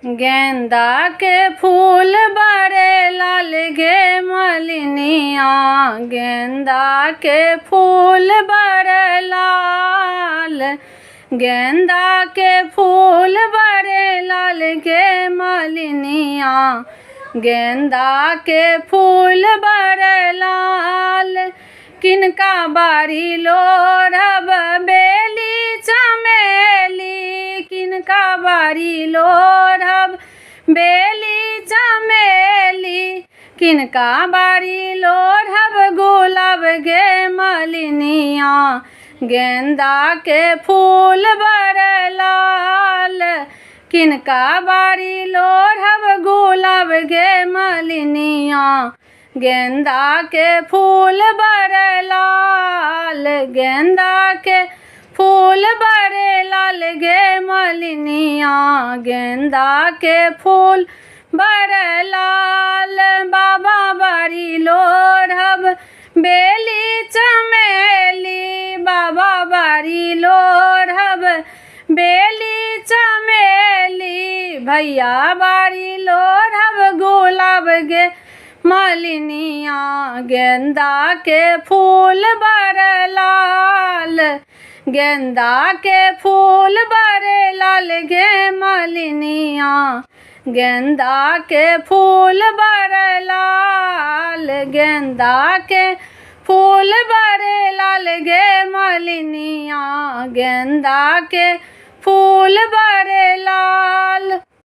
गेंदा के फूल बड़े लाल गे मलिनिया, गेंदा के फूल बड़े लाल, गेंदा के फूल बड़े लाल गे मलिनिया, गेंदा के फूल बड़े लाल। किनका बारी लोढ़ब बेली चमेली, किनका बारी लोढ़ब बेली चमेली, किनका बारी लोढ़ब गुलाब गे मलिनिया, गेंदा के फूल बड़े लाल, किनका बारी लोढ़ब गुलाब गे मलिनिया, गेंदा के फूल बड़े लाल, गेंदा के फूल बड़े लाल गे मलिनिया, गेंदा के फूल बड़े लाल। बाबा बारी लोढ़ब बेली चमेली, बाबा बारी लोढ़ब बेली चमेली, भैया बारी लोढ़ब गुलाब गे मलिनिया, गेंदा के फूल बड़े लाल, गेंदा के फूल बड़े लाल गे मलिनिया, गेंदा के फूल बड़े लाल, गेंदा के फूल बड़े लाल गे मलिनिया, गेंदा के फूल बड़े लाल।